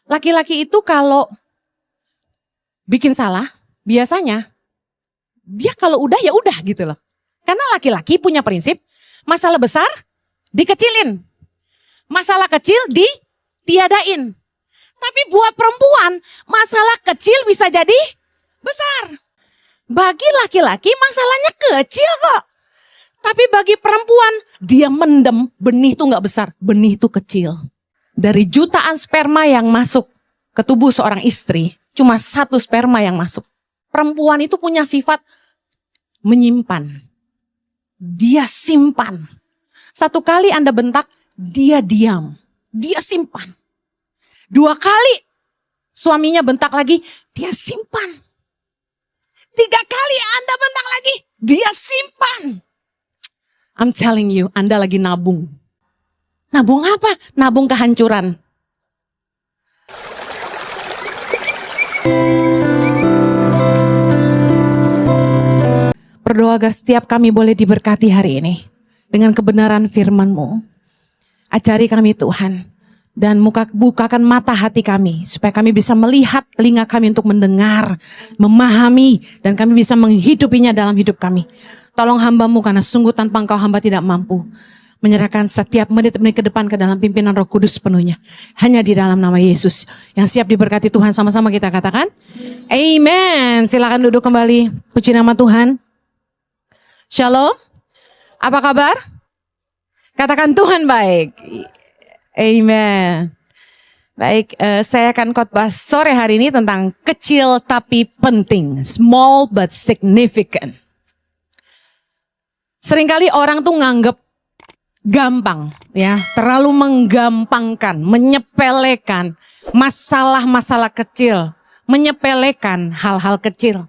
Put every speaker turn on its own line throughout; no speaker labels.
Laki-laki itu kalau bikin salah, biasanya dia kalau udah ya udah gitu loh. Karena laki-laki punya prinsip, masalah besar dikecilin. Masalah kecil ditiadain. Tapi buat perempuan, masalah kecil bisa jadi besar. Bagi laki-laki masalahnya kecil kok. Tapi bagi perempuan, dia mendem, benih itu gak besar, benih itu kecil. Dari jutaan sperma yang masuk ke tubuh seorang istri, cuma 1 sperma yang masuk. Perempuan itu punya sifat menyimpan. Dia simpan. 1 kali Anda bentak, dia diam. Dia simpan. 2 kali suaminya bentak lagi, dia simpan. 3 kali Anda bentak lagi, dia simpan. I'm telling you, Anda lagi nabung. Nabung apa? Nabung kehancuran. Berdoa agar setiap kami boleh diberkati hari ini dengan kebenaran firman-Mu. Ajari kami Tuhan, dan bukakan mata hati kami supaya kami bisa melihat, telinga kami untuk mendengar, memahami, dan kami bisa menghidupinya dalam hidup kami. Tolong hamba-Mu karena sungguh tanpa Engkau hamba tidak mampu. Menyerahkan setiap menit-menit ke depan ke dalam pimpinan Roh Kudus sepenuhnya. Hanya di dalam nama Yesus yang siap diberkati Tuhan. Sama-sama kita katakan amen. Silakan duduk kembali. Puji nama Tuhan. Shalom. Apa kabar? Katakan Tuhan baik. Amen. Baik, saya akan khotbah sore hari ini tentang kecil tapi penting. Small but significant. Seringkali orang tuh nganggep gampang, ya, terlalu menggampangkan, menyepelekan masalah-masalah kecil, menyepelekan hal-hal kecil.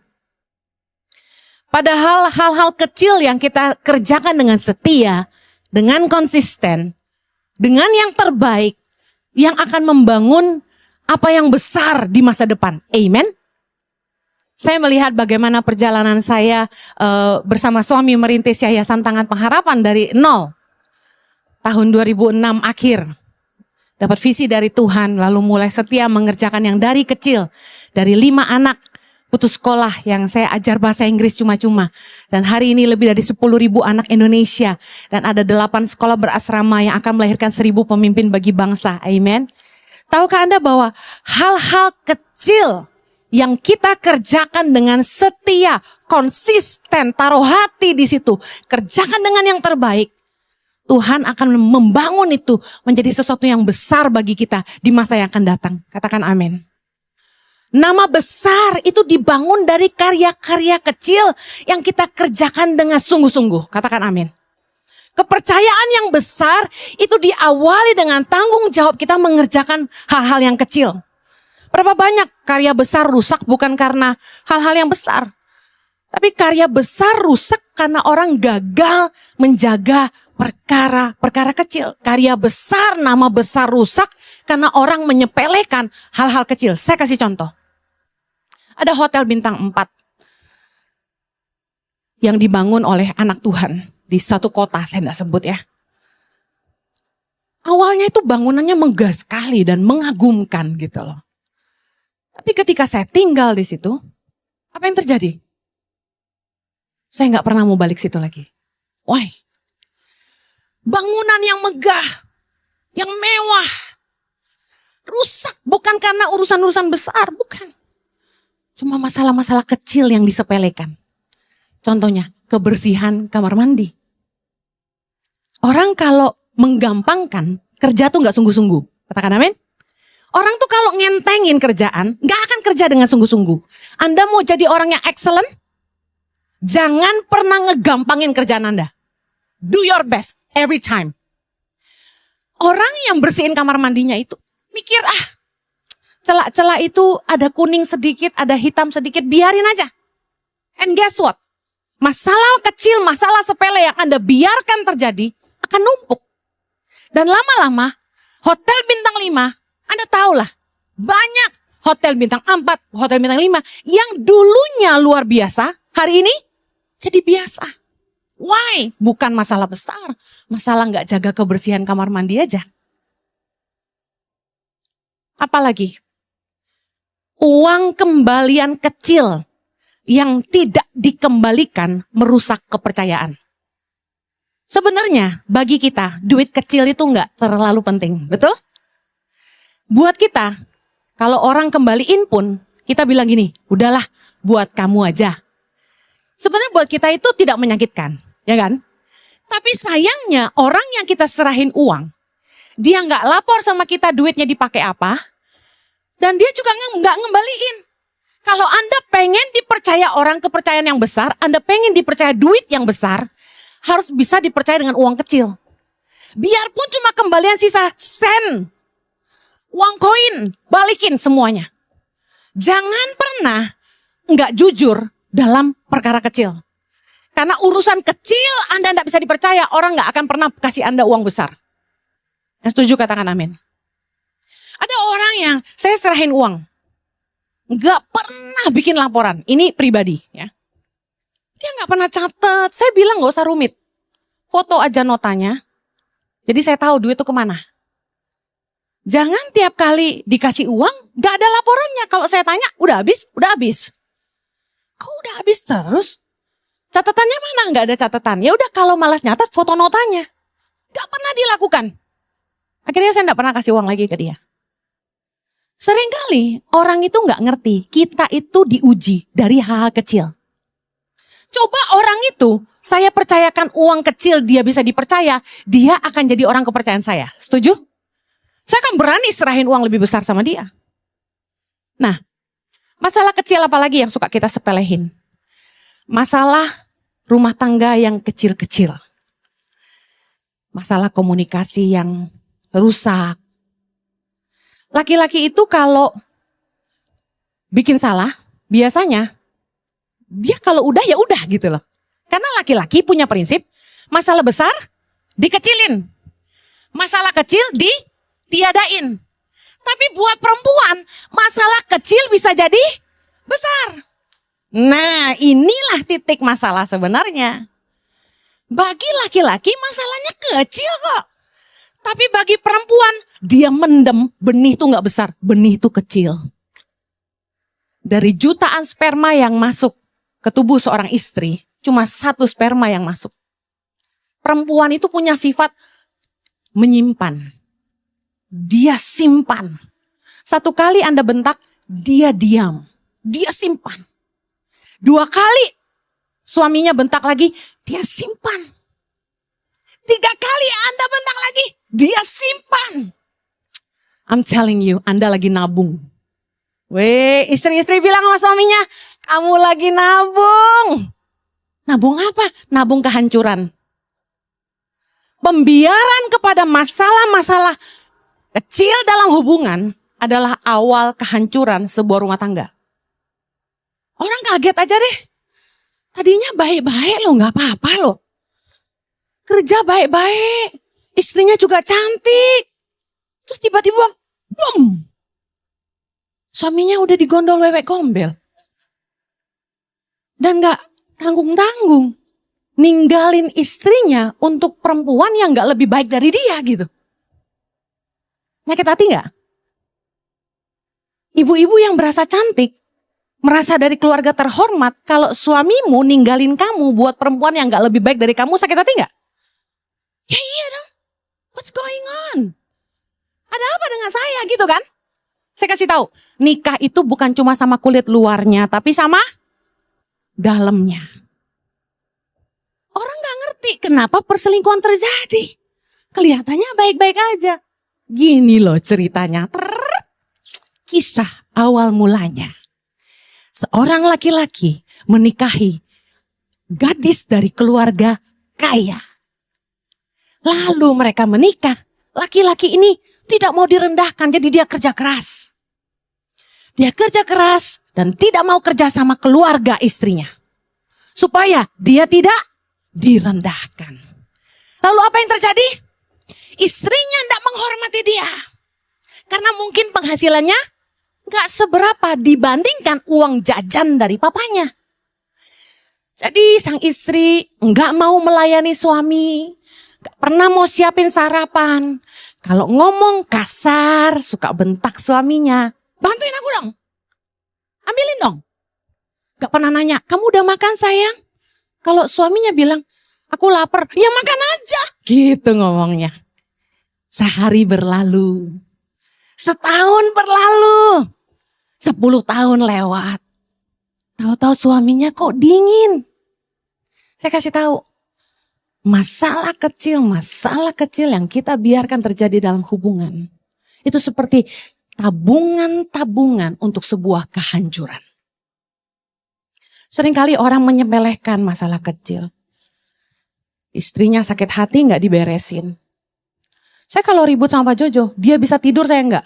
Padahal hal-hal kecil yang kita kerjakan dengan setia, dengan konsisten, dengan yang terbaik, yang akan membangun apa yang besar di masa depan. Amen. Saya melihat bagaimana perjalanan saya bersama suami merintis Yayasan Tangan Pengharapan dari nol. Tahun 2006 akhir. Dapat visi dari Tuhan, lalu mulai setia mengerjakan yang dari kecil. Dari 5 anak putus sekolah yang saya ajar bahasa Inggris cuma-cuma. Dan hari ini lebih dari 10.000 anak Indonesia. Dan ada 8 sekolah berasrama yang akan melahirkan 1.000 pemimpin bagi bangsa. Amen. Tahukah Anda bahwa hal-hal kecil yang kita kerjakan dengan setia, konsisten, taruh hati di situ, kerjakan dengan yang terbaik, Tuhan akan membangun itu menjadi sesuatu yang besar bagi kita di masa yang akan datang. Katakan amin. Nama besar itu dibangun dari karya-karya kecil yang kita kerjakan dengan sungguh-sungguh. Katakan amin. Kepercayaan yang besar itu diawali dengan tanggung jawab kita mengerjakan hal-hal yang kecil. Berapa banyak karya besar rusak bukan karena hal-hal yang besar. Tapi karya besar rusak karena orang gagal menjaga perkara-perkara kecil. Karya besar, nama besar rusak karena orang menyepelekan hal-hal kecil. Saya kasih contoh. Ada hotel bintang 4 yang dibangun oleh anak Tuhan di satu kota, saya tidak sebut ya. Awalnya itu bangunannya megah sekali dan mengagumkan gitu loh. Tapi ketika saya tinggal di situ, apa yang terjadi? Saya nggak pernah mau balik situ lagi. Why? Bangunan yang megah, yang mewah, rusak bukan karena urusan-urusan besar, bukan. Cuma masalah-masalah kecil yang disepelekan. Contohnya, kebersihan kamar mandi. Orang kalau menggampangkan, kerja tuh nggak sungguh-sungguh. Katakan amin. Orang tuh kalau ngentengin kerjaan, nggak akan kerja dengan sungguh-sungguh. Anda mau jadi orang yang excellent? Jangan pernah ngegampangin kerjaan Anda. Do your best every time. Orang yang bersihin kamar mandinya itu mikir, celah-celah itu ada kuning sedikit, ada hitam sedikit, biarin aja. And guess what? Masalah kecil, masalah sepele yang Anda biarkan terjadi akan numpuk. Dan lama-lama hotel bintang 5, Anda tahulah, banyak hotel bintang 4, hotel bintang 5 yang dulunya luar biasa, hari ini jadi biasa. Why? Bukan masalah besar, masalah nggak jaga kebersihan kamar mandi aja. Apalagi uang kembalian kecil yang tidak dikembalikan merusak kepercayaan. Sebenarnya bagi kita duit kecil itu nggak terlalu penting, betul? Buat kita, kalau orang kembaliin pun kita bilang gini, udahlah buat kamu aja. Sebenarnya buat kita itu tidak menyakitkan, ya kan? Tapi sayangnya orang yang kita serahin uang, dia nggak lapor sama kita duitnya dipakai apa, dan dia juga nggak ngembaliin. Kalau Anda pengen dipercaya orang kepercayaan yang besar, Anda pengen dipercaya duit yang besar, harus bisa dipercaya dengan uang kecil. Biarpun cuma kembalian sisa sen, uang koin, balikin semuanya. Jangan pernah nggak jujur dalam perkara kecil. Karena urusan kecil Anda nggak bisa dipercaya, orang nggak akan pernah kasih Anda uang besar. Yang setuju katakan amin. Ada orang yang saya serahin uang, nggak pernah bikin laporan. Ini pribadi ya. Dia nggak pernah catat. Saya bilang nggak usah rumit. Foto aja notanya. Jadi saya tahu duit itu kemana. Jangan tiap kali dikasih uang nggak ada laporannya. Kalau saya tanya udah habis, udah habis. Kok udah habis terus? Catatannya mana? Nggak ada catatan. Ya udah kalau malas nyatat foto notanya. Nggak pernah dilakukan. Akhirnya saya nggak pernah kasih uang lagi ke dia. Seringkali orang itu nggak ngerti kita itu diuji dari hal-hal kecil. Coba orang itu saya percayakan uang kecil dia bisa dipercaya, dia akan jadi orang kepercayaan saya. Setuju? Saya akan berani serahin uang lebih besar sama dia. Nah, masalah kecil apalagi yang suka kita sepelehin? Masalah rumah tangga yang kecil-kecil. Masalah komunikasi yang rusak. Laki-laki itu kalau bikin salah, biasanya dia kalau udah ya udah gitu loh. Karena laki-laki punya prinsip, masalah besar dikecilin. Masalah kecil ditiadain. Tapi buat perempuan, masalah kecil bisa jadi besar. Nah, inilah titik masalah sebenarnya. Bagi laki-laki masalahnya kecil kok. Tapi bagi perempuan, dia mendem, benih itu gak besar, benih itu kecil. Dari jutaan sperma yang masuk ke tubuh seorang istri, cuma 1 sperma yang masuk. Perempuan itu punya sifat menyimpan. Dia simpan. 1 kali Anda bentak, dia diam. Dia simpan. 2 kali suaminya bentak lagi, dia simpan. 3 kali Anda bentak lagi, dia simpan. I'm telling you, Anda lagi nabung. Weh, istri-istri bilang sama suaminya, kamu lagi nabung. Nabung apa? Nabung kehancuran. Pembiaran kepada masalah-masalah kecil dalam hubungan adalah awal kehancuran sebuah rumah tangga. Orang kaget aja deh. Tadinya baik-baik loh, gak apa-apa loh. Kerja baik-baik, istrinya juga cantik. Terus tiba-tiba, boom. Suaminya udah digondol wewek gombel. Dan gak tanggung-tanggung. Ninggalin istrinya untuk perempuan yang gak lebih baik dari dia gitu. Nyakit hati gak? Ibu-ibu yang berasa cantik, merasa dari keluarga terhormat, kalau suamimu ninggalin kamu buat perempuan yang gak lebih baik dari kamu, sakit hati gak? Ya iya dong, what's going on? Ada apa dengan saya gitu kan? Saya kasih tahu, nikah itu bukan cuma sama kulit luarnya, tapi sama dalamnya. Orang gak ngerti kenapa perselingkuhan terjadi. Kelihatannya baik-baik aja. Gini loh ceritanya. Kisah awal mulanya. Seorang laki-laki menikahi gadis dari keluarga kaya. Lalu mereka menikah. Laki-laki ini tidak mau direndahkan, jadi dia kerja keras. Dia kerja keras dan tidak mau kerja sama keluarga istrinya. Supaya dia tidak direndahkan. Lalu apa yang terjadi? Istrinya tidak menghormati dia. Karena mungkin penghasilannya gak seberapa dibandingkan uang jajan dari papanya. Jadi sang istri gak mau melayani suami. Gak pernah mau siapin sarapan. Kalau ngomong kasar, suka bentak suaminya. Bantuin aku dong. Ambilin dong. Gak pernah nanya, kamu udah makan sayang? Kalau suaminya bilang, aku lapar, ya makan aja. Gitu ngomongnya. Sehari berlalu. Setahun berlalu. 10 tahun lewat. Tahu-tahu suaminya kok dingin. Saya kasih tahu. Masalah kecil yang kita biarkan terjadi dalam hubungan. Itu seperti tabungan-tabungan untuk sebuah kehancuran. Seringkali orang menyepelekan masalah kecil. Istrinya sakit hati gak diberesin. Saya kalau ribut sama Pak Jojo, dia bisa tidur, saya enggak.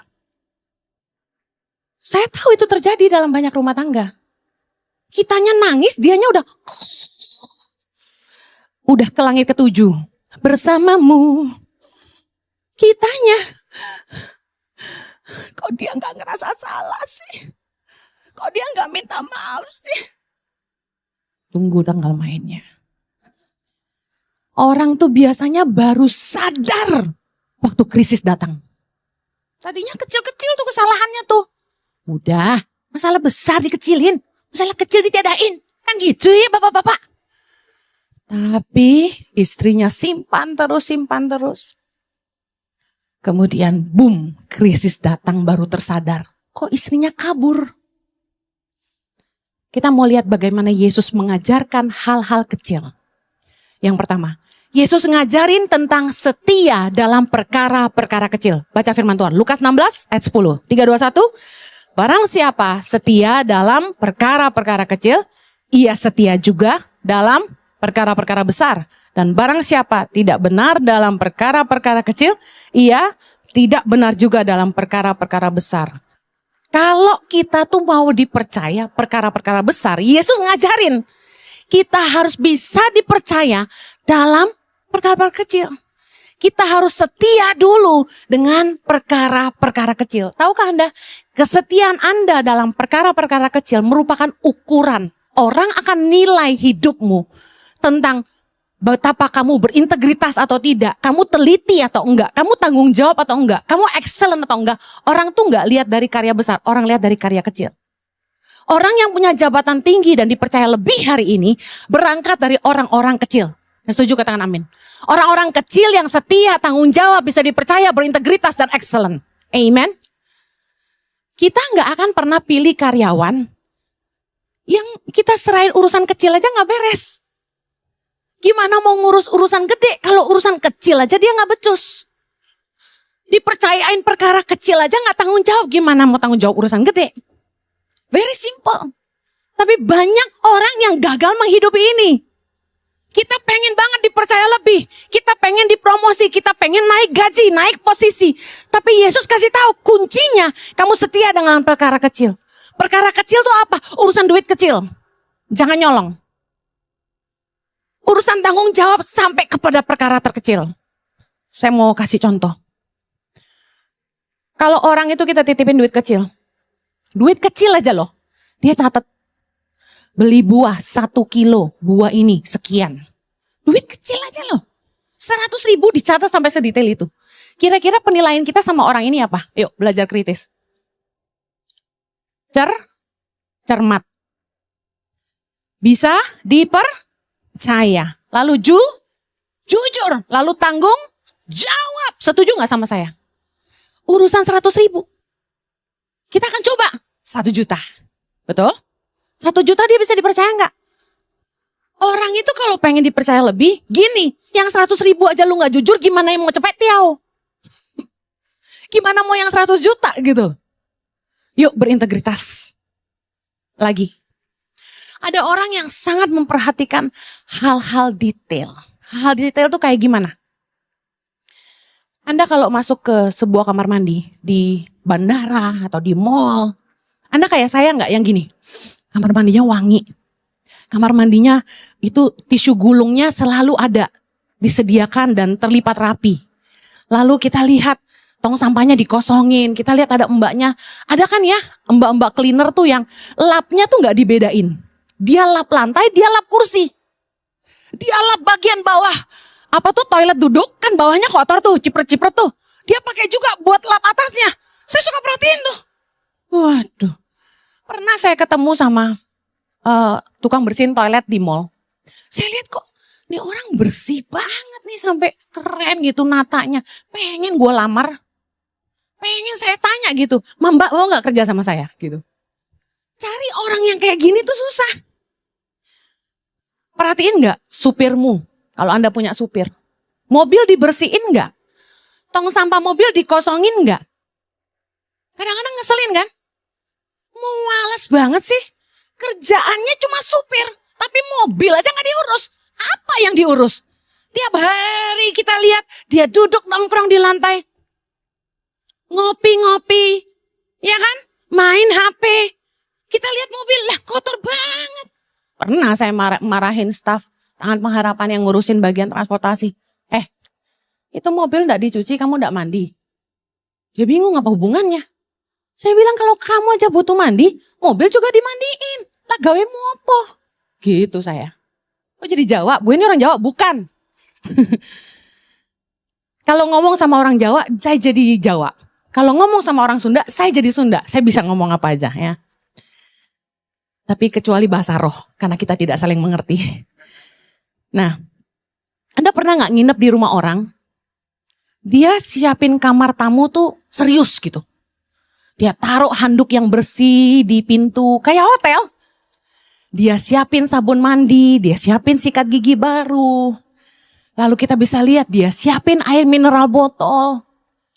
Saya tahu itu terjadi dalam banyak rumah tangga. Kitanya nangis, dianya udah ke langit ke-7. Bersamamu. Kitanya, kok dia gak ngerasa salah sih? Kok dia gak minta maaf sih? Tunggu tanggal mainnya. Orang tuh biasanya baru sadar waktu krisis datang. Tadinya kecil-kecil tuh kesalahannya tuh. Udah, masalah besar dikecilin, masalah kecil ditiadain. Kan gitu ya bapak-bapak. Tapi istrinya simpan terus. Kemudian boom, krisis datang baru tersadar. Kok istrinya kabur? Kita mau lihat bagaimana Yesus mengajarkan hal-hal kecil. Yang pertama, Yesus ngajarin tentang setia dalam perkara-perkara kecil. Baca firman Tuhan, Lukas 16 ayat 10. 3, 2, 1. Barang siapa setia dalam perkara-perkara kecil, ia setia juga dalam perkara-perkara besar. Dan barang siapa tidak benar dalam perkara-perkara kecil, ia tidak benar juga dalam perkara-perkara besar. Kalau kita tuh mau dipercaya perkara-perkara besar, Yesus ngajarin kita harus bisa dipercaya dalam perkara-perkara kecil. Kita harus setia dulu dengan perkara-perkara kecil. Tahukah Anda, kesetiaan Anda dalam perkara-perkara kecil merupakan ukuran. Orang akan nilai hidupmu tentang betapa kamu berintegritas atau tidak, kamu teliti atau enggak, kamu tanggung jawab atau enggak, kamu excellent atau enggak. Orang tuh enggak lihat dari karya besar, orang lihat dari karya kecil. Orang yang punya jabatan tinggi dan dipercaya lebih hari ini berangkat dari orang-orang kecil. Yang setuju katakan amin. Orang-orang kecil yang setia, tanggung jawab, bisa dipercaya, berintegritas dan excellent. Amen. Kita enggak akan pernah pilih karyawan yang kita serahin urusan kecil aja enggak beres. Gimana mau ngurus urusan gede kalau urusan kecil aja dia gak becus. Dipercayain perkara kecil aja gak tanggung jawab, gimana mau tanggung jawab urusan gede. Very simple. Tapi banyak orang yang gagal menghidupi ini. Kita pengen banget dipercaya lebih. Kita pengen dipromosi, kita pengen naik gaji, naik posisi. Tapi Yesus kasih tahu kuncinya kamu setia dengan perkara kecil. Perkara kecil tuh apa? Urusan duit kecil. Jangan nyolong. Urusan tanggung jawab sampai kepada perkara terkecil. Saya mau kasih contoh. Kalau orang itu kita titipin duit kecil. Duit kecil aja loh. Dia catat. Beli buah 1 kilo. Buah ini sekian. Duit kecil aja loh. 100.000 dicatat sampai sedetail itu. Kira-kira penilaian kita sama orang ini apa? Yuk belajar kritis. Cermat. Bisa dipercaya. Lalu jujur. Lalu tanggung jawab. Setuju gak sama saya? Urusan 100.000. Kita akan coba 1 juta. Betul? 1 juta dia bisa dipercaya gak? Orang itu kalau pengen dipercaya lebih, gini. Yang 100.000 aja lu gak jujur, gimana yang mau cepet tiau? Gimana mau yang 100 juta gitu? Yuk berintegritas. Lagi. Ada orang yang sangat memperhatikan hal-hal detail. Hal detail tuh kayak gimana? Anda kalau masuk ke sebuah kamar mandi di bandara atau di mall, Anda kayak saya nggak yang gini? Kamar mandinya wangi. Kamar mandinya itu tisu gulungnya selalu ada, disediakan dan terlipat rapi. Lalu kita lihat tong sampahnya dikosongin, kita lihat ada mbaknya. Ada kan ya mbak-mbak cleaner tuh yang lapnya tuh nggak dibedain. Dia lap lantai, dia lap kursi. Dia lap bagian bawah. Apa tuh toilet duduk, kan bawahnya kotor tuh, cipret-cipret tuh. Dia pakai juga buat lap atasnya. Saya suka perhatiin tuh. Waduh. Pernah saya ketemu sama tukang bersihin toilet di mall. Saya lihat kok ini orang bersih banget nih sampai keren gitu natanya. Pengen gue lamar. Pengen saya tanya gitu. Mbak mau gak kerja sama saya gitu. Cari orang yang kayak gini tuh susah. Perhatiin gak supirmu. Kalau Anda punya supir. Mobil dibersihin gak? Tong sampah mobil dikosongin gak? Kadang-kadang ngeselin kan? Males banget sih. Kerjaannya cuma supir. Tapi mobil aja gak diurus. Apa yang diurus? Tiap hari kita lihat dia duduk nongkrong di lantai. Ngopi-ngopi. Ya kan? Main HP. Kita lihat mobil lah kotor banget. Pernah saya marahin staf Tangan Pengharapan yang ngurusin bagian transportasi. Itu mobil gak dicuci, kamu gak mandi. Dia bingung apa hubungannya. Saya bilang kalau kamu aja butuh mandi, mobil juga dimandiin. Lah gawe mu apa? Gitu saya. Oh jadi Jawa? Bu ini orang Jawa? Bukan. Kalau ngomong sama orang Jawa, saya jadi Jawa. Kalau ngomong sama orang Sunda, saya jadi Sunda. Saya bisa ngomong apa aja ya. Tapi kecuali bahasa roh, karena kita tidak saling mengerti. Nah, Anda pernah gak nginep di rumah orang? Dia siapin kamar tamu tuh serius gitu. Dia taruh handuk yang bersih di pintu, kayak hotel. Dia siapin sabun mandi, dia siapin sikat gigi baru. Lalu kita bisa lihat dia siapin air mineral botol.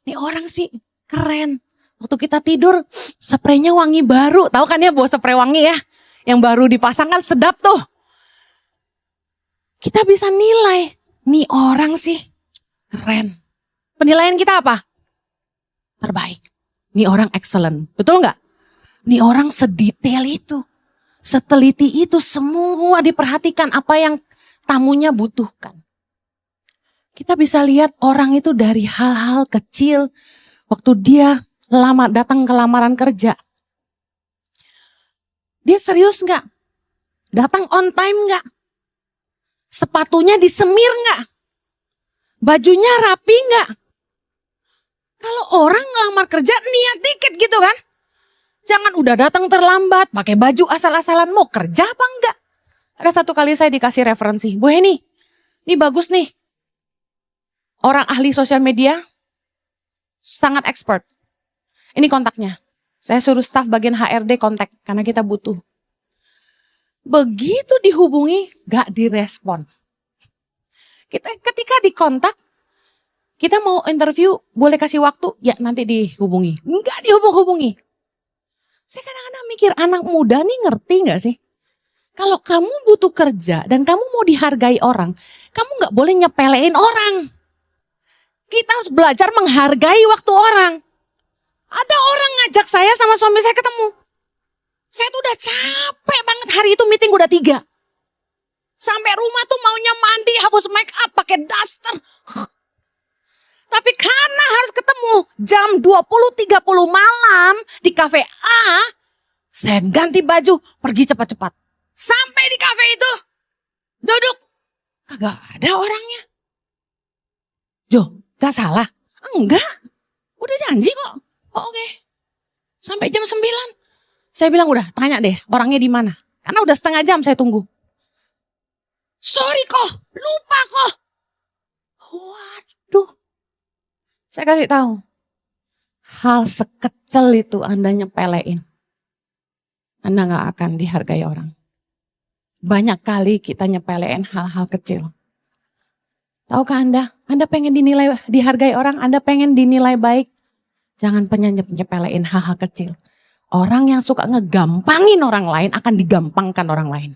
Ini orang sih keren. Waktu kita tidur, spraynya wangi baru. Tahu kan ya bawa spray wangi ya? Yang baru dipasang kan sedap tuh. Kita bisa nilai, nih orang sih keren. Penilaian kita apa? Terbaik. Nih orang excellent. Betul nggak? Nih orang sedetail itu. Seteliti itu semua diperhatikan apa yang tamunya butuhkan. Kita bisa lihat orang itu dari hal-hal kecil. Waktu dia datang ke lamaran kerja. Dia serius nggak? Datang on time nggak? Sepatunya disemir nggak? Bajunya rapi nggak? Kalau orang ngelamar kerja niat dikit gitu kan. Jangan udah datang terlambat, pakai baju asal-asalan, mau kerja apa enggak? Ada satu kali saya dikasih referensi, Bu Heni, ini bagus nih. Orang ahli sosial media, sangat expert. Ini kontaknya. Saya suruh staf bagian HRD kontak, karena kita butuh. Begitu dihubungi, gak direspon. Ketika dikontak, kita mau interview, boleh kasih waktu? Ya nanti dihubungi. Enggak dihubung-hubungi. Saya kadang-kadang mikir, anak muda nih ngerti gak sih? Kalau kamu butuh kerja dan kamu mau dihargai orang, kamu gak boleh nyepelein orang. Kita harus belajar menghargai waktu orang. Ada orang ngajak saya sama suami saya ketemu. Saya tuh udah capek banget, hari itu meeting udah 3. Sampai rumah tuh maunya mandi, hapus make up, pakai duster. Tapi karena harus ketemu jam 20.30 malam di kafe A, saya ganti baju, pergi cepat-cepat. Sampai di kafe itu, duduk. Kagak ada orangnya. Jo, gak salah? Enggak, udah janji kok. Oh, oke. Sampai jam 9. Saya bilang udah, tanya deh orangnya di mana. Karena udah setengah jam saya tunggu. Sorry kok, lupa kok. Waduh. Saya kasih tahu, hal sekecil itu Anda nyepelein, Anda gak akan dihargai orang. Banyak kali kita nyepelein hal-hal kecil. Tahukah Anda pengen dihargai orang, Anda pengen dinilai baik, jangan nyepelein hal-hal kecil. Orang yang suka ngegampangin orang lain akan digampangkan orang lain.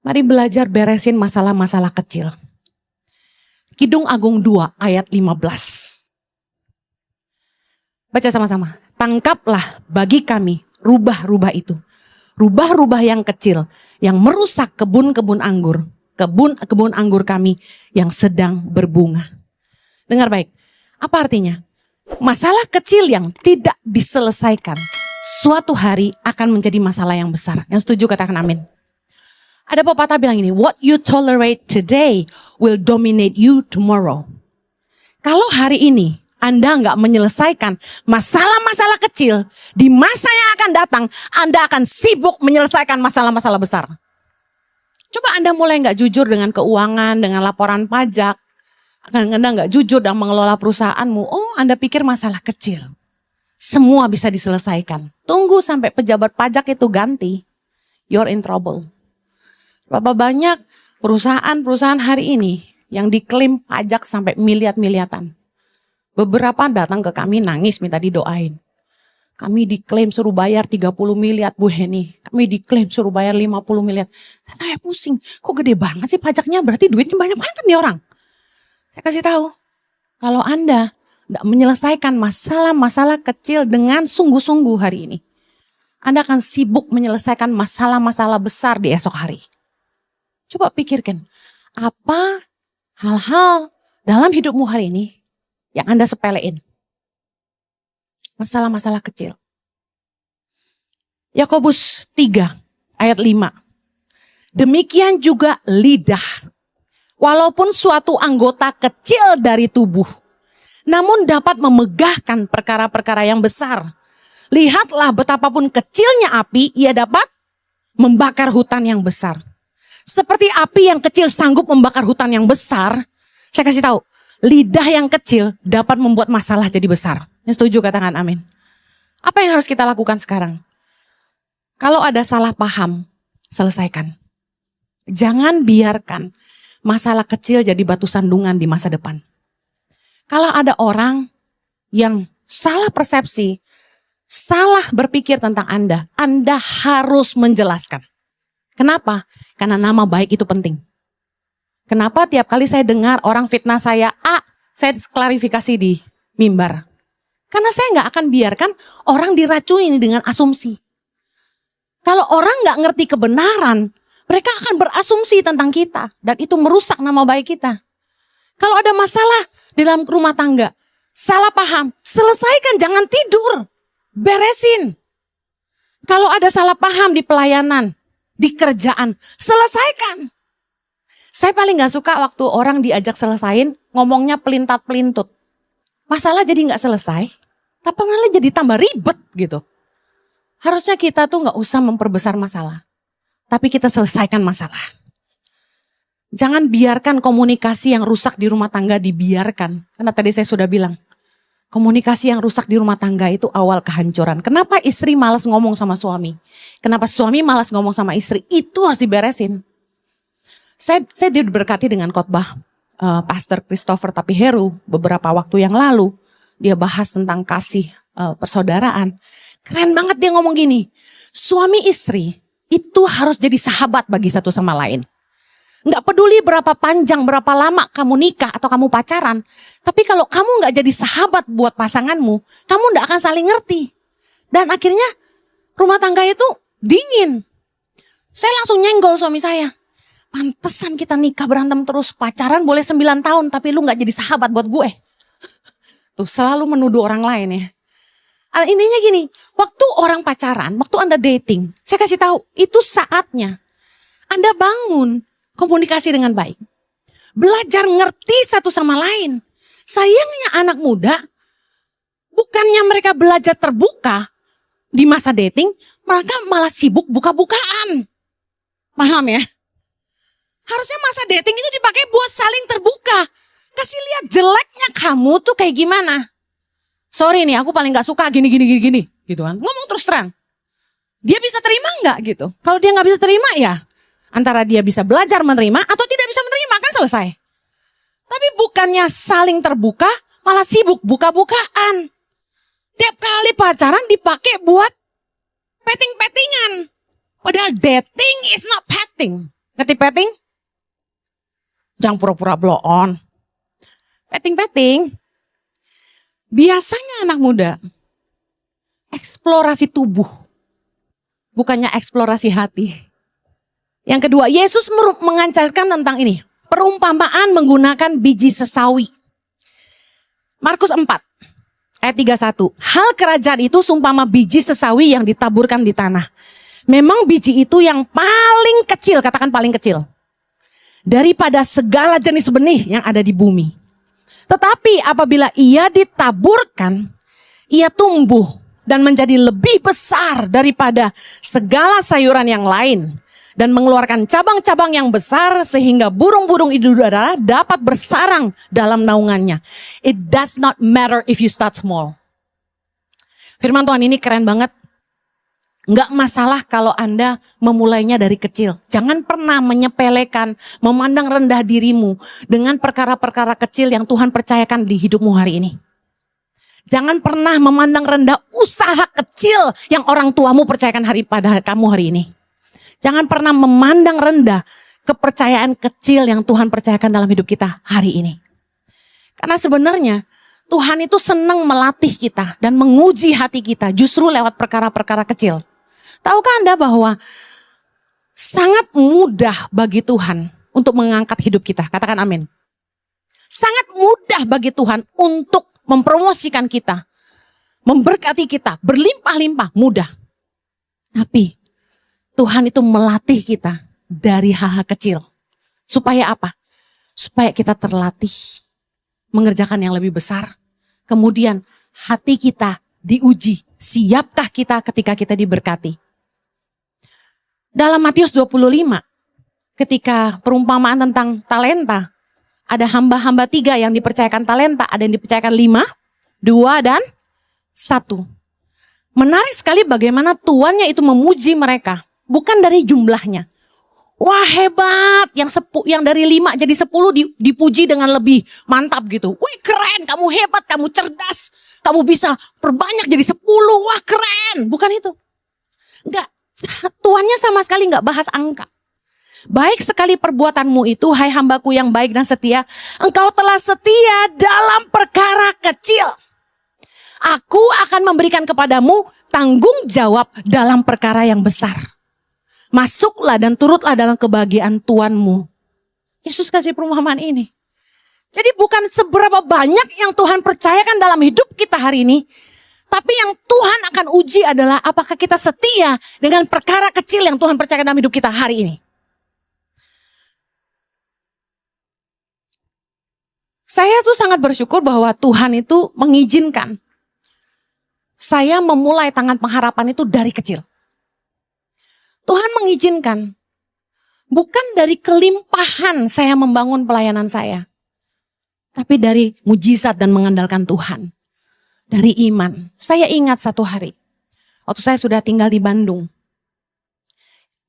Mari belajar beresin masalah-masalah kecil. Kidung Agung 2 ayat 15. Baca sama-sama. Tangkaplah bagi kami rubah-rubah itu. Rubah-rubah yang kecil yang merusak kebun-kebun anggur. Kebun anggur kami yang sedang berbunga. Dengar baik. Apa artinya? Masalah kecil yang tidak diselesaikan suatu hari akan menjadi masalah yang besar. Yang setuju katakan amin. Ada pepatah bilang ini, what you tolerate today will dominate you tomorrow. Kalau hari ini Anda nggak menyelesaikan masalah-masalah kecil, di masa yang akan datang, Anda akan sibuk menyelesaikan masalah-masalah besar. Coba Anda mulai nggak jujur dengan keuangan, dengan laporan pajak. Anda nggak jujur dalam mengelola perusahaanmu. Oh, Anda pikir masalah kecil. Semua bisa diselesaikan. Tunggu sampai pejabat pajak itu ganti. You're in trouble. Berapa banyak perusahaan-perusahaan hari ini yang diklaim pajak sampai miliar-miliaran. Beberapa datang ke kami nangis minta didoain. Kami diklaim suruh bayar 30 miliar Bu Heni. Kami diklaim suruh bayar 50 miliar. Saya pusing. Kok gede banget sih pajaknya? Berarti duitnya banyak banget nih orang. Saya kasih tahu. Kalau Anda tidak menyelesaikan masalah-masalah kecil dengan sungguh-sungguh hari ini, Anda akan sibuk menyelesaikan masalah-masalah besar di esok hari. Coba pikirkan. Apa hal-hal dalam hidupmu hari ini yang Anda sepelein? Masalah-masalah kecil. Yakobus 3 ayat 5. Demikian juga lidah. Walaupun suatu anggota kecil dari tubuh, namun dapat memegahkan perkara-perkara yang besar. Lihatlah betapapun kecilnya api, ia dapat membakar hutan yang besar. Seperti api yang kecil sanggup membakar hutan yang besar, saya kasih tahu, lidah yang kecil dapat membuat masalah jadi besar. Yang setuju katakan amin. Apa yang harus kita lakukan sekarang? Kalau ada salah paham, selesaikan. Jangan biarkan masalah kecil jadi batu sandungan di masa depan. Kalau ada orang yang salah persepsi, salah berpikir tentang Anda harus menjelaskan. Kenapa? Karena nama baik itu penting. Kenapa tiap kali saya dengar orang fitnah saya klarifikasi di mimbar. Karena saya nggak akan biarkan orang diracuni dengan asumsi. Kalau orang nggak ngerti kebenaran, mereka akan berasumsi tentang kita. Dan itu merusak nama baik kita. Kalau ada masalah di dalam rumah tangga, salah paham, selesaikan, jangan tidur. Beresin. Kalau ada salah paham di pelayanan, di kerjaan, selesaikan. Saya paling gak suka waktu orang diajak selesain, ngomongnya pelintat-pelintut. Masalah jadi gak selesai, tapi malah jadi tambah ribet gitu. Harusnya kita tuh gak usah memperbesar masalah, tapi kita selesaikan masalah. Jangan biarkan komunikasi yang rusak di rumah tangga dibiarkan. Karena tadi saya sudah bilang, komunikasi yang rusak di rumah tangga itu awal kehancuran. Kenapa istri malas ngomong sama suami? Kenapa suami malas ngomong sama istri? Itu harus diberesin. Saya diberkati dengan khotbah Pastor Christopher Tapiheru beberapa waktu yang lalu. Dia bahas tentang kasih persaudaraan. Keren banget dia ngomong gini, suami istri itu harus jadi sahabat bagi satu sama lain. Nggak peduli berapa panjang, berapa lama kamu nikah atau kamu pacaran. Tapi kalau kamu nggak jadi sahabat buat pasanganmu, kamu nggak akan saling ngerti. Dan akhirnya rumah tangga itu dingin. Saya langsung nyenggol suami saya. Pantesan kita nikah berantem terus, pacaran boleh 9 tahun tapi lu gak jadi sahabat buat gue. Tuh selalu menuduh orang lain ya. Intinya gini, waktu orang pacaran, waktu Anda dating, saya kasih tahu itu saatnya Anda bangun komunikasi dengan baik. Belajar ngerti satu sama lain. Sayangnya anak muda, bukannya mereka belajar terbuka di masa dating, mereka malah sibuk buka-bukaan. Paham ya? Harusnya masa dating itu dipakai buat saling terbuka. Kasih lihat jeleknya kamu tuh kayak gimana. Sorry nih, aku paling gak suka gini gitu kan. Ngomong terus terang. Dia bisa terima gak gitu? Kalau dia gak bisa terima ya antara dia bisa belajar menerima atau tidak bisa menerima, kan selesai. Tapi bukannya saling terbuka, malah sibuk buka-bukaan. Tiap kali pacaran dipakai buat petting-pettingan. Padahal dating is not petting. Ngerti petting? Jangan pura-pura blow on. Petting-petting. Biasanya anak muda eksplorasi tubuh, bukannya eksplorasi hati. Yang kedua, Yesus mengajarkan tentang ini. Perumpamaan menggunakan biji sesawi. Markus 4 ayat 31. Hal kerajaan itu seumpama biji sesawi yang ditaburkan di tanah. Memang biji itu yang paling kecil, katakan paling kecil, daripada segala jenis benih yang ada di bumi. Tetapi apabila ia ditaburkan, ia tumbuh dan menjadi lebih besar daripada segala sayuran yang lain. Dan mengeluarkan cabang-cabang yang besar sehingga burung-burung di udara dapat bersarang dalam naungannya. It does not matter if you start small. Firman Tuhan ini keren banget. Nggak masalah kalau Anda memulainya dari kecil. Jangan pernah menyepelekan, memandang rendah dirimu dengan perkara-perkara kecil yang Tuhan percayakan di hidupmu hari ini. Jangan pernah memandang rendah usaha kecil yang orang tuamu percayakan pada kamu hari ini. Jangan pernah memandang rendah kepercayaan kecil yang Tuhan percayakan dalam hidup kita hari ini. Karena sebenarnya Tuhan itu senang melatih kita dan menguji hati kita justru lewat perkara-perkara kecil. Tahukah Anda bahwa sangat mudah bagi Tuhan untuk mengangkat hidup kita? Katakan amin. Sangat mudah bagi Tuhan untuk mempromosikan kita, memberkati kita, berlimpah-limpah, mudah. Tapi Tuhan itu melatih kita dari hal-hal kecil. Supaya apa? Supaya kita terlatih mengerjakan yang lebih besar. Kemudian hati kita diuji. Siapkah kita ketika kita diberkati? Dalam Matius 25, ketika perumpamaan tentang talenta, ada hamba-hamba 3 yang dipercayakan talenta, ada yang dipercayakan 5, 2, dan 1. Menarik sekali bagaimana tuannya itu memuji mereka. Bukan dari jumlahnya. Wah hebat, yang dari 5 jadi 10 dipuji dengan lebih mantap gitu. Wih keren, kamu hebat, kamu cerdas. Kamu bisa perbanyak jadi 10, wah keren. Bukan itu. Enggak, tuannya sama sekali enggak bahas angka. Baik sekali perbuatanmu itu, hai hambaku yang baik dan setia. Engkau telah setia dalam perkara kecil. Aku akan memberikan kepadamu tanggung jawab dalam perkara yang besar. Masuklah dan turutlah dalam kebahagiaan Tuhanmu. Yesus kasih perumpamaan ini. Jadi bukan seberapa banyak yang Tuhan percayakan dalam hidup kita hari ini. Tapi yang Tuhan akan uji adalah apakah kita setia dengan perkara kecil yang Tuhan percayakan dalam hidup kita hari ini. Saya tuh sangat bersyukur bahwa Tuhan itu mengizinkan saya memulai tangan pengharapan itu dari kecil. Tuhan mengizinkan, bukan dari kelimpahan saya membangun pelayanan saya. Tapi dari mujizat dan mengandalkan Tuhan. Dari iman. Saya ingat satu hari, waktu saya sudah tinggal di Bandung.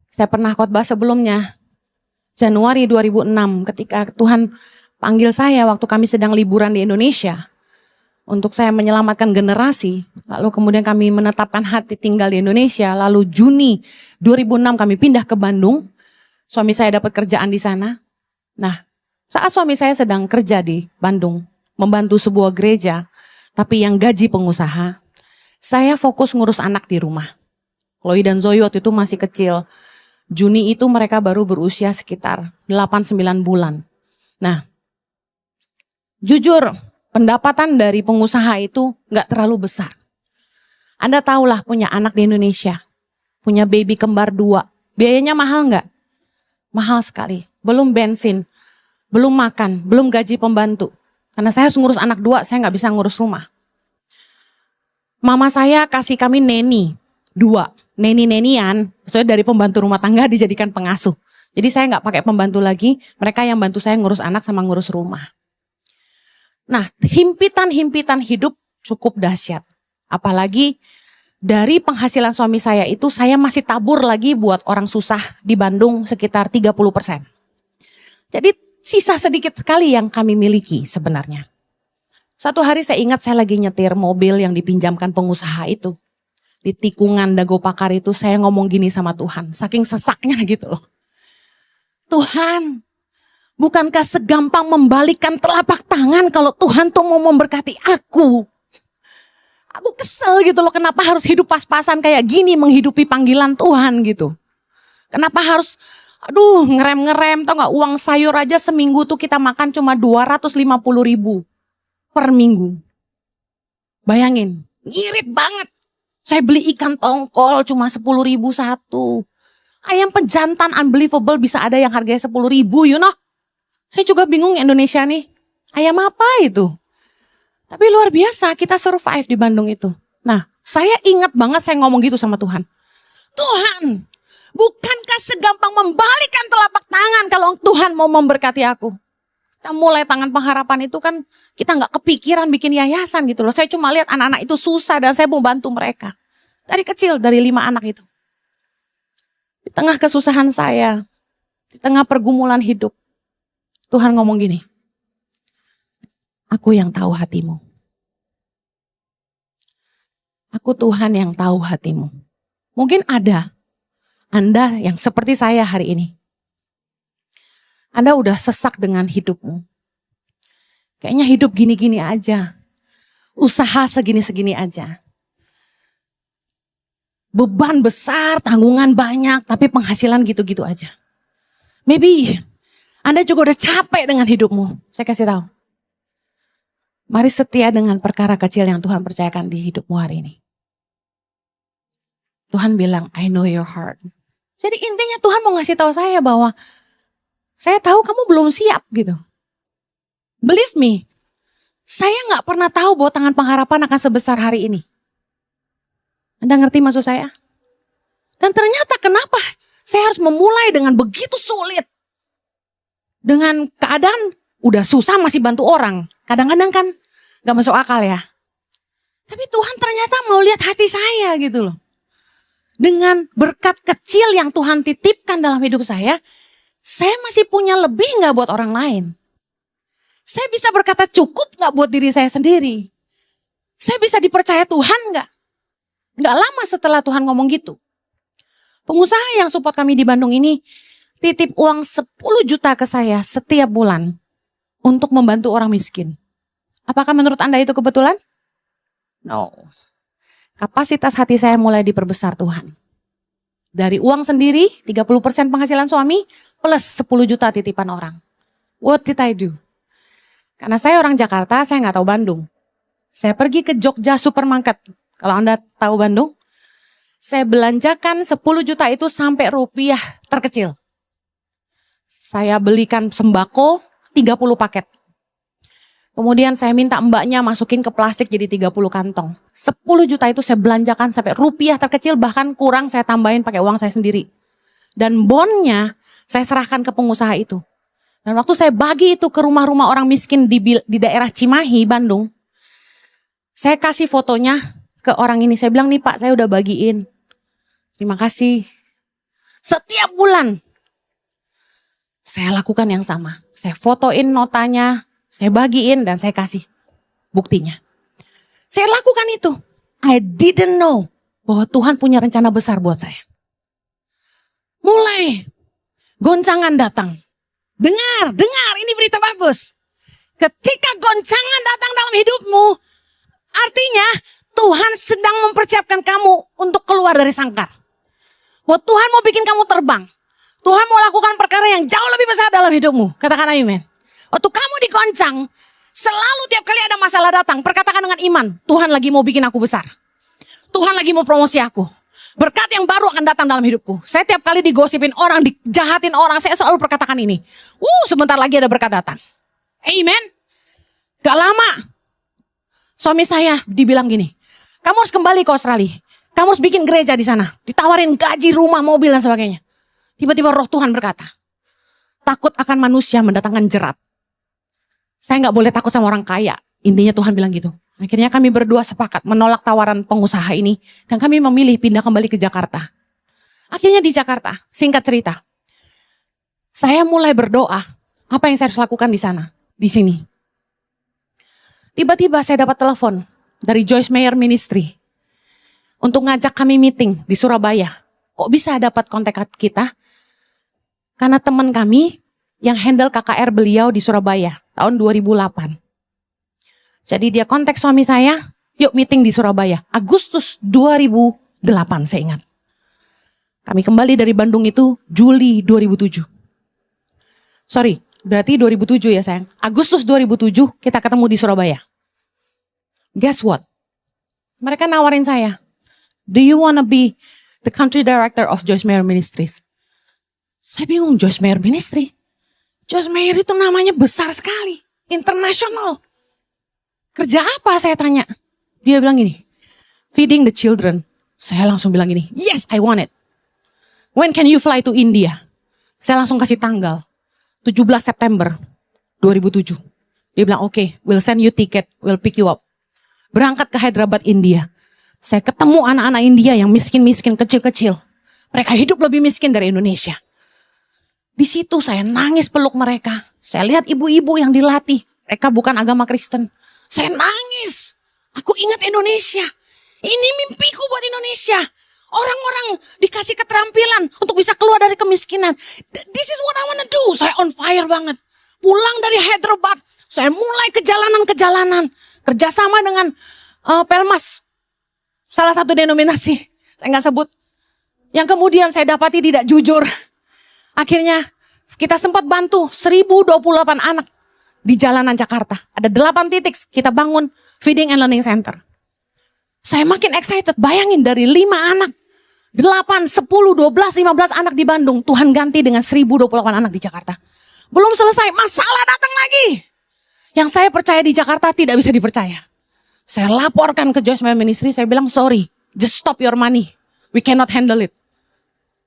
Saya pernah khotbah sebelumnya, Januari 2006, ketika Tuhan panggil saya waktu kami sedang liburan di Indonesia. Untuk saya menyelamatkan generasi, lalu kemudian kami menetapkan hati tinggal di Indonesia, lalu Juni 2006 kami pindah ke Bandung, suami saya dapat kerjaan di sana. Nah, saat suami saya sedang kerja di Bandung, membantu sebuah gereja, tapi yang gaji pengusaha, saya fokus ngurus anak di rumah. Chloe dan Zoe waktu itu masih kecil, Juni itu mereka baru berusia sekitar 8-9 bulan. Nah, jujur, pendapatan dari pengusaha itu gak terlalu besar. Anda tahulah punya anak di Indonesia, punya baby kembar 2. Biayanya mahal gak? Mahal sekali. Belum bensin, belum makan, belum gaji pembantu. Karena saya harus ngurus anak 2, saya gak bisa ngurus rumah. Mama saya kasih kami neni 2. Neni-nenian, maksudnya dari pembantu rumah tangga dijadikan pengasuh. Jadi saya gak pakai pembantu lagi, mereka yang bantu saya ngurus anak sama ngurus rumah. Nah, himpitan-himpitan hidup cukup dahsyat. Apalagi dari penghasilan suami saya itu saya masih tabur lagi buat orang susah di Bandung sekitar 30%. Jadi sisa sedikit sekali yang kami miliki sebenarnya. Satu hari saya ingat saya lagi nyetir mobil yang dipinjamkan pengusaha itu. Di tikungan Dago Pakar itu saya ngomong gini sama Tuhan. Saking sesaknya gitu loh. Tuhan, bukankah segampang membalikkan telapak tangan kalau Tuhan tuh mau memberkati aku? Aku kesel gitu loh, kenapa harus hidup pas-pasan kayak gini menghidupi panggilan Tuhan gitu. Kenapa harus, ngerem-ngerem, tau gak, uang sayur aja seminggu tuh kita makan cuma 250.000 per minggu. Bayangin, ngirit banget. Saya beli ikan tongkol cuma 10.000 satu. Ayam pejantan unbelievable bisa ada yang harganya 10.000, you know. Saya juga bingung Indonesia nih. Ayam apa itu? Tapi luar biasa kita survive di Bandung itu. Nah, saya ingat banget saya ngomong gitu sama Tuhan. Tuhan, bukankah segampang membalikkan telapak tangan kalau Tuhan mau memberkati aku? Kita mulai Tangan Pengharapan itu kan kita gak kepikiran bikin yayasan gitu loh. Saya cuma lihat anak-anak itu susah dan saya mau bantu mereka. Dari kecil, dari 5 anak itu. Di tengah kesusahan saya, di tengah pergumulan hidup, Tuhan ngomong gini, aku yang tahu hatimu. Aku Tuhan yang tahu hatimu. Mungkin ada Anda yang seperti saya hari ini. Anda udah sesak dengan hidupmu. Kayaknya hidup gini-gini aja. Usaha segini-segini aja. Beban besar, tanggungan banyak, tapi penghasilan gitu-gitu aja. Maybe Anda juga udah capek dengan hidupmu. Saya kasih tahu. Mari setia dengan perkara kecil yang Tuhan percayakan di hidupmu hari ini. Tuhan bilang, I know your heart. Jadi intinya Tuhan mau ngasih tahu saya bahwa saya tahu kamu belum siap gitu. Believe me, saya gak pernah tahu bahwa Tangan Pengharapan akan sebesar hari ini. Anda ngerti maksud saya? Dan ternyata kenapa saya harus memulai dengan begitu sulit. Dengan keadaan udah susah masih bantu orang. Kadang-kadang kan gak masuk akal ya. Tapi Tuhan ternyata mau lihat hati saya gitu loh. Dengan berkat kecil yang Tuhan titipkan dalam hidup saya masih punya lebih gak buat orang lain. Saya bisa berkata cukup gak buat diri saya sendiri. Saya bisa dipercaya Tuhan gak? Gak lama setelah Tuhan ngomong gitu. Pengusaha yang support kami di Bandung ini titip uang 10 juta ke saya setiap bulan untuk membantu orang miskin. Apakah menurut Anda itu kebetulan? No. Kapasitas hati saya mulai diperbesar Tuhan. Dari uang sendiri, 30% penghasilan suami, plus 10 juta titipan orang. What did I do? Karena saya orang Jakarta, saya nggak tahu Bandung. Saya pergi ke Jogja Supermarket. Kalau Anda tahu Bandung, saya belanjakan 10 juta itu sampai rupiah terkecil. Saya belikan sembako 30 paket. Kemudian saya minta mbaknya masukin ke plastik jadi 30 kantong. 10 juta itu saya belanjakan sampai rupiah terkecil, bahkan kurang saya tambahin pakai uang saya sendiri. Dan bonnya saya serahkan ke pengusaha itu. Dan waktu saya bagi itu ke rumah-rumah orang miskin di daerah Cimahi, Bandung. Saya kasih fotonya ke orang ini. Saya bilang, nih Pak, saya udah bagiin. Terima kasih. Setiap bulan saya lakukan yang sama. Saya fotoin notanya. Saya bagiin dan saya kasih buktinya. Saya lakukan itu. I didn't know bahwa Tuhan punya rencana besar buat saya. Mulai goncangan datang. Dengar, ini berita bagus. Ketika goncangan datang dalam hidupmu, artinya Tuhan sedang mempersiapkan kamu untuk keluar dari sangkar. Bahwa Tuhan mau bikin kamu terbang. Tuhan mau lakukan perkara yang jauh lebih besar dalam hidupmu. Katakan amin. Waktu kamu digoncang, selalu tiap kali ada masalah datang, perkatakan dengan iman, Tuhan lagi mau bikin aku besar. Tuhan lagi mau promosi aku. Berkat yang baru akan datang dalam hidupku. Saya tiap kali digosipin orang, dijahatin orang, saya selalu perkatakan ini. Sebentar lagi ada berkat datang. Amen. Gak lama, suami saya dibilang gini, kamu harus kembali ke Australia. Kamu harus bikin gereja di sana. Ditawarin gaji, rumah, mobil dan sebagainya. Tiba-tiba roh Tuhan berkata, takut akan manusia mendatangkan jerat. Saya gak boleh takut sama orang kaya. Intinya Tuhan bilang gitu. Akhirnya kami berdua sepakat menolak tawaran pengusaha ini. Dan kami memilih pindah kembali ke Jakarta. Akhirnya di Jakarta, singkat cerita. Saya mulai berdoa. Apa yang saya harus lakukan di sana? Di sini. Tiba-tiba saya dapat telepon dari Joyce Meyer Ministry. Untuk ngajak kami meeting di Surabaya. Kok bisa dapat kontak kita? Karena teman kami yang handle KKR beliau di Surabaya tahun 2008. Jadi dia kontak suami saya, yuk meeting di Surabaya. Agustus 2008 saya ingat. Kami kembali dari Bandung itu Juli 2007. Sorry, berarti 2007 ya sayang. Agustus 2007 kita ketemu di Surabaya. Guess what? Mereka nawarin saya, do you wanna be the country director of Joyce Meyer Ministries? Saya bingung, Joyce Meyer Ministry? Joyce Meyer itu namanya besar sekali. internasional. Kerja apa saya tanya? Dia bilang gini, feeding the children. Saya langsung bilang gini, yes I want it. When can you fly to India? Saya langsung kasih tanggal, 17 September 2007. Dia bilang okay, we'll send you ticket, we'll pick you up. Berangkat ke Hyderabad, India. Saya ketemu anak-anak India yang miskin-miskin, kecil-kecil. Mereka hidup lebih miskin dari Indonesia. Di situ saya nangis peluk mereka. Saya lihat ibu-ibu yang dilatih. Mereka bukan agama Kristen. Saya nangis. Aku ingat Indonesia. Ini mimpiku buat Indonesia. Orang-orang dikasih keterampilan untuk bisa keluar dari kemiskinan. This is what I wanna do. Saya on fire banget. Pulang dari Hyderabad, saya mulai kejalanan-kejalanan. Kerjasama dengan Pelmas. Salah satu denominasi. Saya nggak sebut. Yang kemudian saya dapati tidak jujur. Akhirnya kita sempat bantu 1028 anak di jalanan Jakarta. Ada 8 titik kita bangun feeding and learning center. Saya makin excited, bayangin dari 5 anak, 8, 10, 12, 15 anak di Bandung. Tuhan ganti dengan 1028 anak di Jakarta. Belum selesai, masalah datang lagi. Yang saya percaya di Jakarta tidak bisa dipercaya. Saya laporkan ke Joyce Meyer Ministry, saya bilang sorry, just stop your money. We cannot handle it.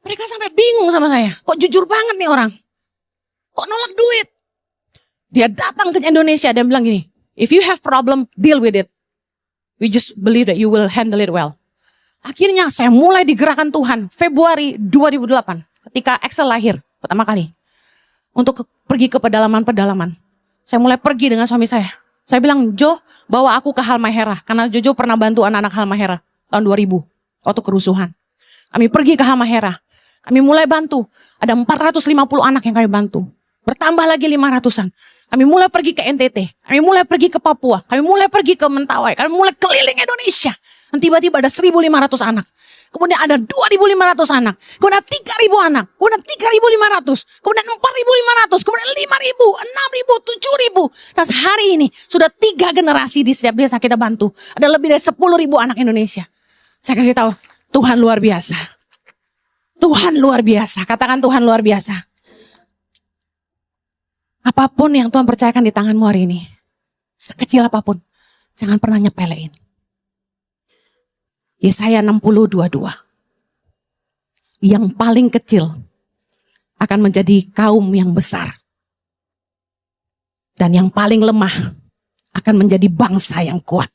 Mereka sampai bingung sama saya. Kok jujur banget nih orang? Kok nolak duit? Dia datang ke Indonesia dan bilang gini, if you have problem, deal with it. We just believe that you will handle it well. Akhirnya saya mulai digerakkan Tuhan Februari 2008 ketika Axel lahir pertama kali. Untuk pergi ke pedalaman-pedalaman. Saya mulai pergi dengan suami saya. Saya bilang, Jo, bawa aku ke Halmahera. Karena Jojo pernah bantu anak-anak Halmahera tahun 2000 waktu kerusuhan. Kami pergi ke Halmahera. Kami mulai bantu. Ada 450 anak yang kami bantu. Bertambah lagi 500-an. Kami mulai pergi ke NTT. Kami mulai pergi ke Papua. Kami mulai pergi ke Mentawai. Kami mulai keliling Indonesia. Dan tiba-tiba ada 1.500 anak. Kemudian ada 2.500 anak. Kemudian 3.000 anak. Kemudian 3.500. Kemudian 4.500. Kemudian 5.000, 6.000, 7.000. Dan hari ini sudah 3 generasi di setiap desa kita bantu. Ada lebih dari 10.000 anak Indonesia. Saya kasih tahu, Tuhan luar biasa. Tuhan luar biasa. Katakan Tuhan luar biasa. Apapun yang Tuhan percayakan di tanganmu hari ini, sekecil apapun, jangan pernah nyepelein. Yesaya 60:22. Yang paling kecil akan menjadi kaum yang besar. Dan yang paling lemah akan menjadi bangsa yang kuat.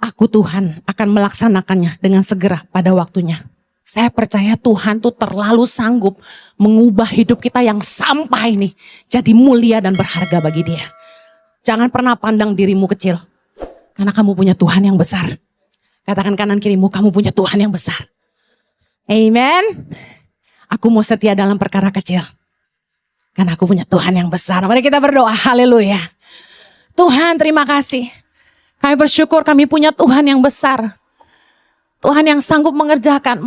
Aku Tuhan akan melaksanakannya dengan segera pada waktunya. Saya percaya Tuhan tuh terlalu sanggup mengubah hidup kita yang sampah ini jadi mulia dan berharga bagi Dia. Jangan pernah pandang dirimu kecil. Karena kamu punya Tuhan yang besar. Katakan kanan kirimu, kamu punya Tuhan yang besar. Amen. Aku mau setia dalam perkara kecil. Karena aku punya Tuhan yang besar. Mari kita berdoa, haleluya. Tuhan terima kasih. Kami bersyukur kami punya Tuhan yang besar. Tuhan yang sanggup mengerjakan,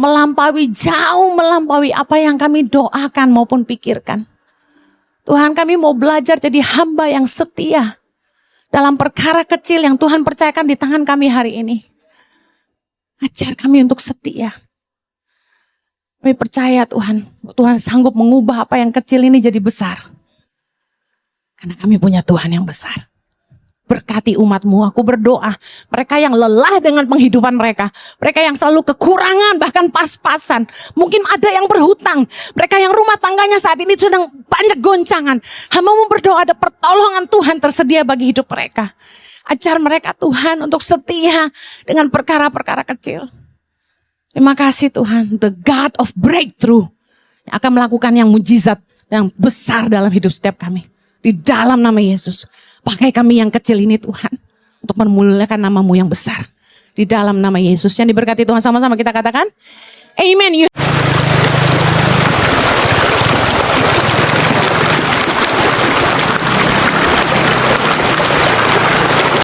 jauh melampaui apa yang kami doakan maupun pikirkan. Tuhan kami mau belajar jadi hamba yang setia. Dalam perkara kecil yang Tuhan percayakan di tangan kami hari ini. Ajar kami untuk setia. Kami percaya Tuhan, Tuhan sanggup mengubah apa yang kecil ini jadi besar. Karena kami punya Tuhan yang besar. Berkati umat-Mu, aku berdoa. Mereka yang lelah dengan penghidupan mereka. Mereka yang selalu kekurangan, bahkan pas-pasan. Mungkin ada yang berhutang. Mereka yang rumah tangganya saat ini sedang banyak goncangan. Hamba-Mu berdoa ada pertolongan Tuhan tersedia bagi hidup mereka. Ajar mereka Tuhan untuk setia dengan perkara-perkara kecil. Terima kasih Tuhan, the God of breakthrough. Yang akan melakukan yang mujizat, yang besar dalam hidup setiap kami. Di dalam nama Yesus. Pakai kami yang kecil ini Tuhan. Untuk memuliakan nama-Mu yang besar. Di dalam nama Yesus. Yang diberkati Tuhan sama-sama kita katakan. Amen.